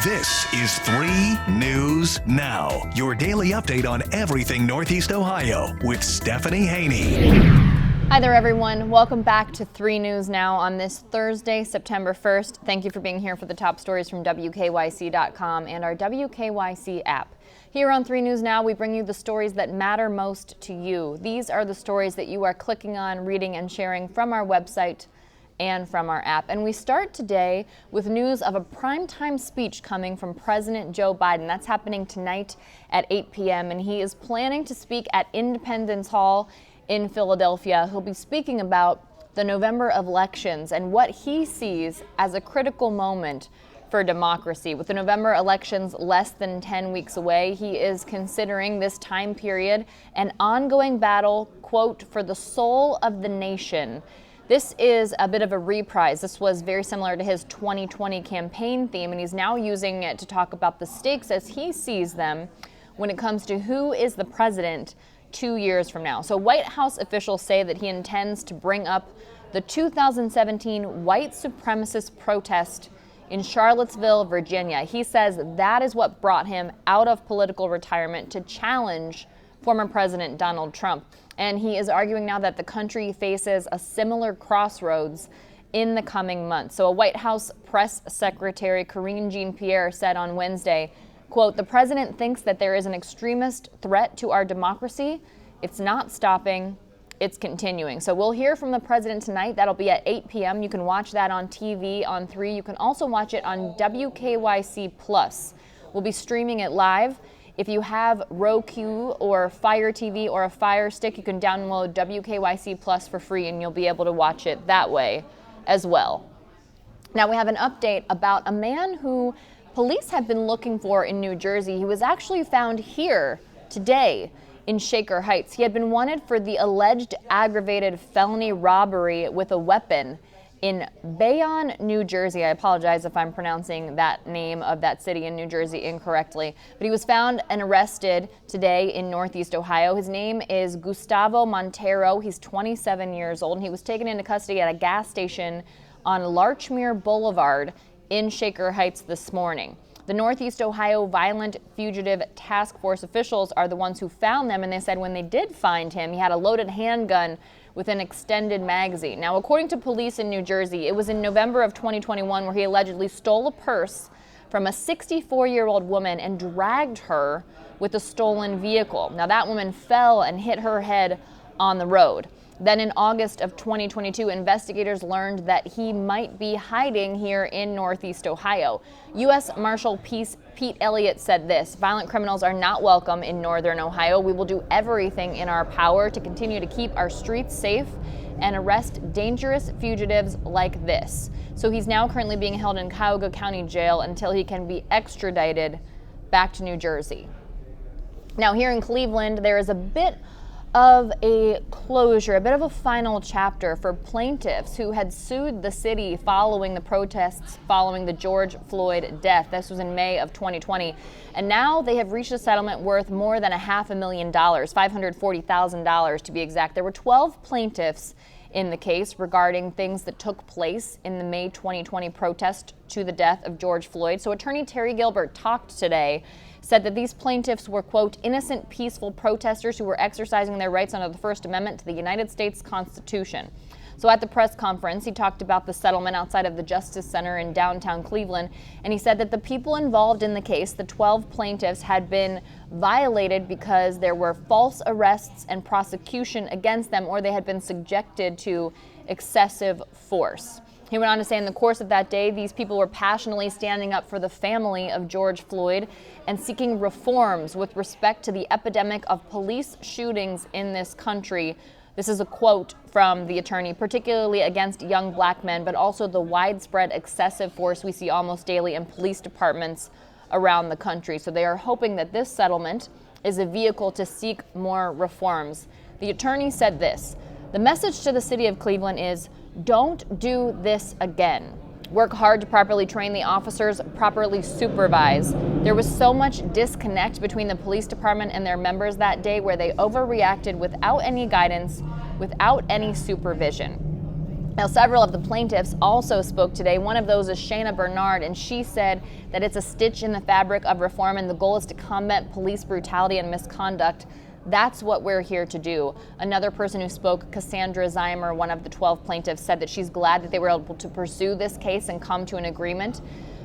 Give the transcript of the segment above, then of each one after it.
This is 3 News Now, your daily update on everything Northeast Ohio with Stephanie Haney. Hi there, everyone. Welcome back to 3 News Now on this Thursday, September 1st. Thank you for being here for the top stories from WKYC.com and our WKYC app. Here on 3 News Now, we bring you the stories that matter most to you. These are the stories that you are clicking on, reading, and sharing from our website and from our app. And we start today with news of a primetime speech coming from President Joe Biden. That's happening tonight at 8 p.m. and he is planning to speak at Independence Hall in Philadelphia. He'll be speaking about the November elections and what he sees as a critical moment for democracy. With the November elections less than 10 weeks away, he is considering this time period an ongoing battle, quote, for the soul of the nation. This is a bit of a reprise. This was very similar to his 2020 campaign theme, and he's now using it to talk about the stakes as he sees them when it comes to who is the president 2 years from now. So White House officials say that he intends to bring up the 2017 white supremacist protest in Charlottesville, Virginia. He says that is what brought him out of political retirement to challenge former President Donald Trump. And he is arguing now that the country faces a similar crossroads in the coming months. So a White House press secretary, Karine Jean-Pierre, said on Wednesday, quote, "The president thinks that there is an extremist threat to our democracy. It's not stopping, it's continuing." So we'll hear from the president tonight. That'll be at 8 p.m. You can watch that on TV on 3. You can also watch it on WKYC Plus. We'll be streaming it live. If you have Roku or Fire TV or a Fire Stick, you can download WKYC Plus for free and you'll be able to watch it that way as well. Now we have an update about a man who police have been looking for in New Jersey. He was actually found here today in Shaker Heights. He had been wanted for the alleged aggravated felony robbery with a weapon in Bayonne, New Jersey. I apologize if I'm pronouncing that name of that city in New Jersey incorrectly. But he was found and arrested today in Northeast Ohio. His name is Gustavo Montero. He's 27 years old, and he was taken into custody at a gas station on Larchmere Boulevard in Shaker Heights this morning. The Northeast Ohio Violent Fugitive Task Force officials are the ones who found them, and they said when they did find him, he had a loaded handgun with an extended magazine. Now, according to police in New Jersey, it was in November of 2021 where he allegedly stole a purse from a 64-year-old woman and dragged her with a stolen vehicle. Now, that woman fell and hit her head on the road. Then in August of 2022, investigators learned that he might be hiding here in Northeast Ohio. U.S. Marshal Pete Elliott said this: "Violent criminals are not welcome in Northern Ohio. We will do everything in our power to continue to keep our streets safe and arrest dangerous fugitives like this." So he's now currently being held in Cuyahoga County Jail until he can be extradited back to New Jersey. Now here in Cleveland, there is a bit of a closure, a bit of a final chapter for plaintiffs who had sued the city following the protests following the George Floyd death. This was in May of 2020. And now they have reached a settlement worth more than $500,000, $540,000 to be exact. There were 12 plaintiffs in the case regarding things that took place in the May 2020 protest to the death of George Floyd. So attorney Terry Gilbert talked today, said that these plaintiffs were, quote, innocent, peaceful protesters who were exercising their rights under the First Amendment to the United States Constitution. So at the press conference, he talked about the settlement outside of the Justice Center in downtown Cleveland, and he said that the people involved in the case, the 12 plaintiffs, had been violated because there were false arrests and prosecution against them, or they had been subjected to excessive force. He went on to say in the course of that day, these people were passionately standing up for the family of George Floyd and seeking reforms with respect to the epidemic of police shootings in this country. This is a quote from the attorney, particularly against young black men, but also the widespread excessive force we see almost daily in police departments around the country. So they are hoping that this settlement is a vehicle to seek more reforms. The attorney said this: "The message to the city of Cleveland is, don't do this again. Work hard to properly train the officers, properly supervise. There was so much disconnect between the police department and their members that day where they overreacted without any guidance, without any supervision." Now, several of the plaintiffs also spoke today. One of those is Shayna Bernard, and she said that it's a stitch in the fabric of reform, and the goal is to combat police brutality and misconduct. That's what we're here to do. Another person who spoke, Cassandra Zeimer, one of the 12 plaintiffs, said that she's glad that they were able to pursue this case and come to an agreement.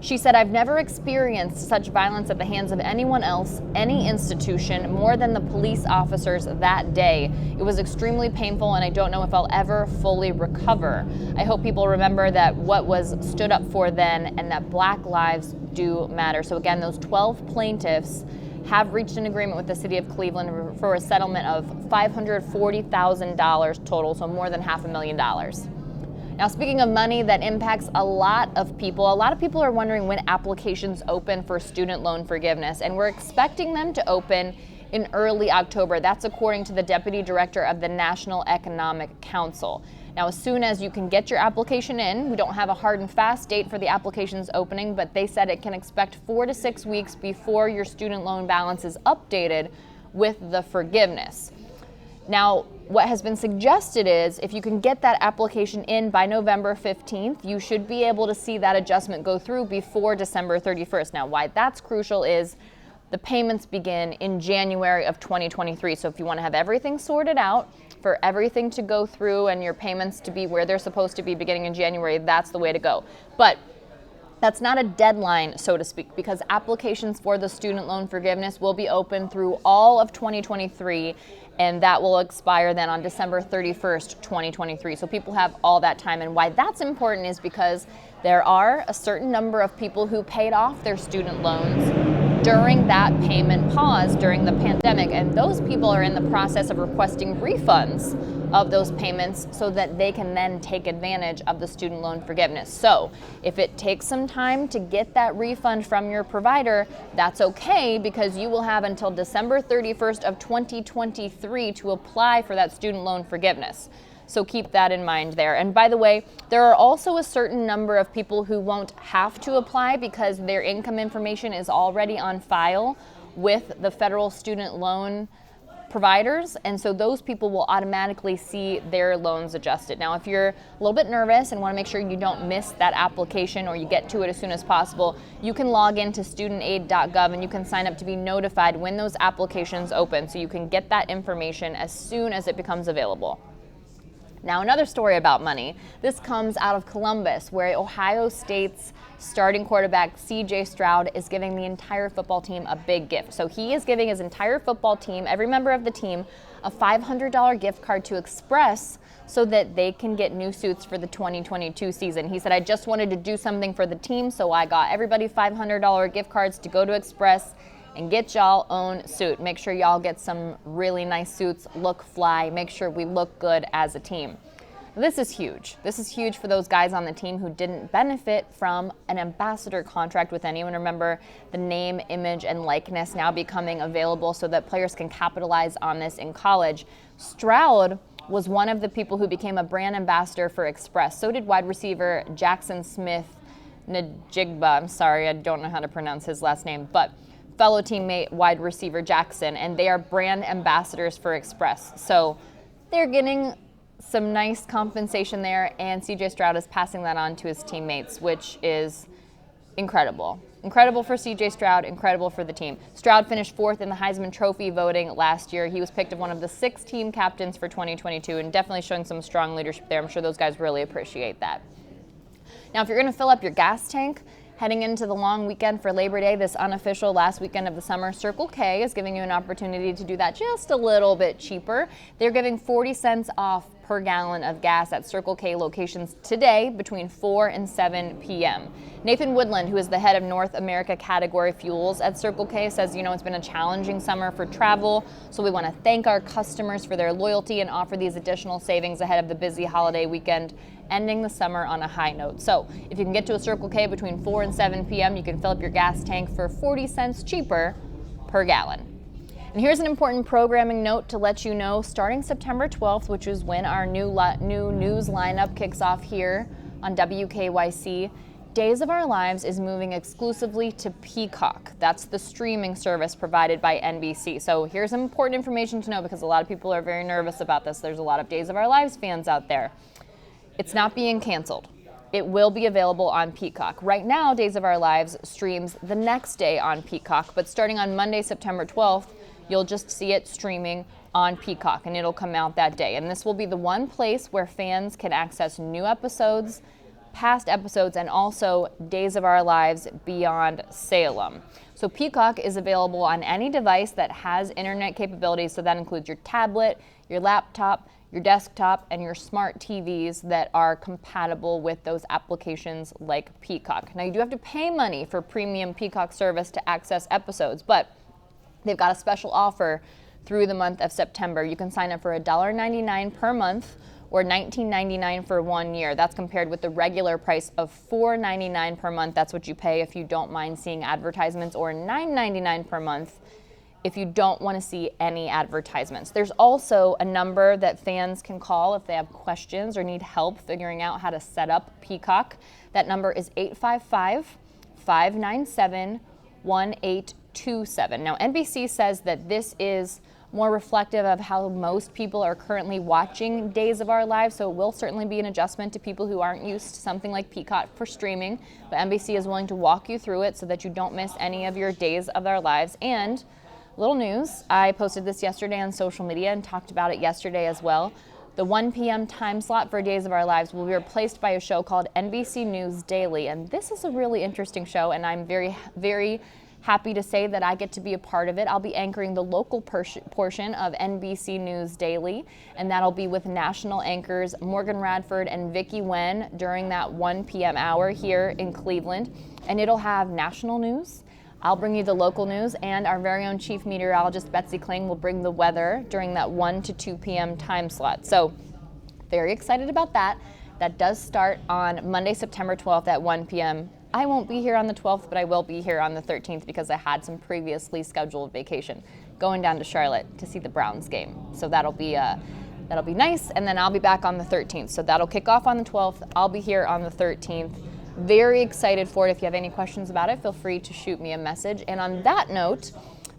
She said, "I've never experienced such violence at the hands of anyone else, any institution, more than the police officers that day. It was extremely painful, and I don't know if I'll ever fully recover. I hope people remember that what was stood up for then and that Black lives do matter." So again, those 12 plaintiffs have reached an agreement with the city of Cleveland for a settlement of $540,000 total, so more than $500,000. Now, speaking of money that impacts a lot of people are wondering when applications open for student loan forgiveness, and we're expecting them to open in early October. That's according to the deputy director of the National Economic Council. Now, as soon as you can get your application in, we don't have a hard and fast date for the application's opening, but they said it can expect 4 to 6 weeks before your student loan balance is updated with the forgiveness. Now, what has been suggested is if you can get that application in by November 15th, you should be able to see that adjustment go through before December 31st. Now, why that's crucial is the payments begin in January of 2023. So if you want to have everything sorted out, for everything to go through and your payments to be where they're supposed to be beginning in January, that's the way to go. But that's not a deadline, so to speak, because applications for the student loan forgiveness will be open through all of 2023, and that will expire then on December 31st, 2023. So people have all that time. And why that's important is because there are a certain number of people who paid off their student loans during that payment pause during the pandemic, and those people are in the process of requesting refunds of those payments so that they can then take advantage of the student loan forgiveness. So if it takes some time to get that refund from your provider, that's okay, because you will have until December 31st of 2023 to apply for that student loan forgiveness. So keep that in mind there. And by the way, there are also a certain number of people who won't have to apply because their income information is already on file with the federal student loan providers, and so those people will automatically see their loans adjusted. Now, if you're a little bit nervous and want to make sure you don't miss that application or you get to it as soon as possible, you can log into studentaid.gov and you can sign up to be notified when those applications open, so you can get that information as soon as it becomes available. Now, another story about money. This comes out of Columbus, where Ohio State's starting quarterback CJ Stroud is giving the entire football team a big gift. So he is giving his entire football team, every member of the team, a $500 gift card to Express so that they can get new suits for the 2022 season. He said, "I just wanted to do something for the team, so I got everybody $500 gift cards to go to Express and get y'all own suit. Make sure y'all get some really nice suits, look fly, make sure we look good as a team." This is huge. This is huge for those guys on the team who didn't benefit from an ambassador contract with anyone. Remember, the name, image, and likeness now becoming available so that players can capitalize on this in college. Stroud was one of the people who became a brand ambassador for Express. So did wide receiver Jackson Smith-Njigba. I'm sorry, I don't know how to pronounce his last name, but fellow teammate wide receiver Jackson, and they are brand ambassadors for Express. So they're getting some nice compensation there, and CJ Stroud is passing that on to his teammates, which is incredible. Incredible for CJ Stroud, incredible for the team. Stroud finished 4th in the Heisman Trophy voting last year. He was picked as one of the 6 team captains for 2022, and definitely showing some strong leadership there. I'm sure those guys really appreciate that. Now, if you're going to fill up your gas tank heading into the long weekend for Labor Day, this unofficial last weekend of the summer, Circle K is giving you an opportunity to do that just a little bit cheaper. They're giving 40 cents off per gallon of gas at Circle K locations today between 4 and 7 p.m. Nathan Woodland, who is the head of North America category fuels at Circle K, says, it's been a challenging summer for travel, so we want to thank our customers for their loyalty and offer these additional savings ahead of the busy holiday weekend, ending the summer on a high note. So if you can get to a Circle K between 4 and 7 p.m., you can fill up your gas tank for 40 cents cheaper per gallon. And here's an important programming note to let you know, starting September 12th, which is when our new news lineup kicks off here on WKYC, Days of Our Lives is moving exclusively to Peacock. That's the streaming service provided by NBC. So here's some important information to know, because a lot of people are very nervous about this. There's a lot of Days of Our Lives fans out there. It's not being canceled. It will be available on Peacock. Right now, Days of Our Lives streams the next day on Peacock, but starting on Monday, September 12th, you'll just see it streaming on Peacock, and it'll come out that day. And this will be the one place where fans can access new episodes, past episodes, and also Days of Our Lives Beyond Salem. So Peacock is available on any device that has internet capabilities, so that includes your tablet, your laptop, your desktop, and your smart TVs that are compatible with those applications like Peacock. Now, you do have to pay money for premium Peacock service to access episodes, but they've got a special offer through the month of September. You can sign up for $1.99 per month or $19.99 for 1 year. That's compared with the regular price of $4.99 per month. That's what you pay if you don't mind seeing advertisements, or $9.99 per month if you don't want to see any advertisements. There's also a number that fans can call if they have questions or need help figuring out how to set up Peacock. That number is 855-597-1827. Now, NBC says that this is more reflective of how most people are currently watching Days of Our Lives, so it will certainly be an adjustment to people who aren't used to something like Peacock for streaming, but NBC is willing to walk you through it so that you don't miss any of your Days of Our Lives. And little news, I posted this yesterday on social media and talked about it yesterday as well. The 1 p.m. time slot for Days of Our Lives will be replaced by a show called NBC News Daily, and this is a really interesting show, and I'm very, very happy to say that I get to be a part of it. I'll be anchoring the local portion of NBC News Daily, and that'll be with national anchors Morgan Radford and Vicki Wen during that 1 p.m. hour here in Cleveland. And it'll have national news. I'll bring you the local news, and our very own chief meteorologist Betsy Kling will bring the weather during that 1 to 2 p.m. time slot. So very excited about that. That does start on Monday, September 12th at 1 p.m. I won't be here on the 12th, but I will be here on the 13th because I had some previously scheduled vacation going down to Charlotte to see the Browns game. So that'll be nice, and then I'll be back on the 13th. So that'll kick off on the 12th. I'll be here on the 13th. Very excited for it. If you have any questions about it, feel free to shoot me a message. And on that note,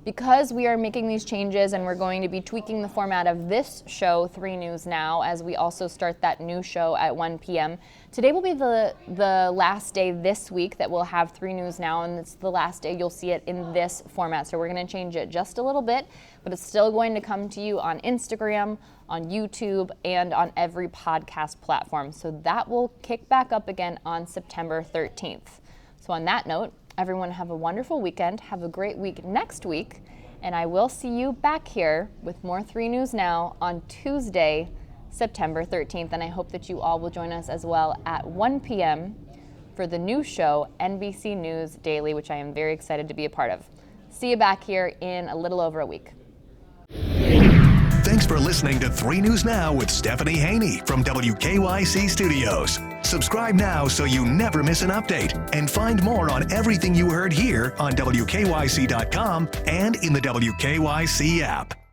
because we are making these changes and we're going to be tweaking the format of this show, 3 News Now, as we also start that new show at 1 p.m. Today will be the last day this week that we'll have 3 News Now, and it's the last day you'll see it in this format. So we're going to change it just a little bit, but it's still going to come to you on Instagram, on YouTube, and on every podcast platform. So that will kick back up again on September 13th. So on that note, everyone have a wonderful weekend. Have a great week next week. And I will see you back here with more 3 News Now on Tuesday, September 13th. And I hope that you all will join us as well at 1 p.m. for the new show, NBC News Daily, which I am very excited to be a part of. See you back here in a little over a week. Thanks for listening to 3 News Now with Stephanie Haney from WKYC Studios. Subscribe now so you never miss an update, and find more on everything you heard here on WKYC.com and in the WKYC app.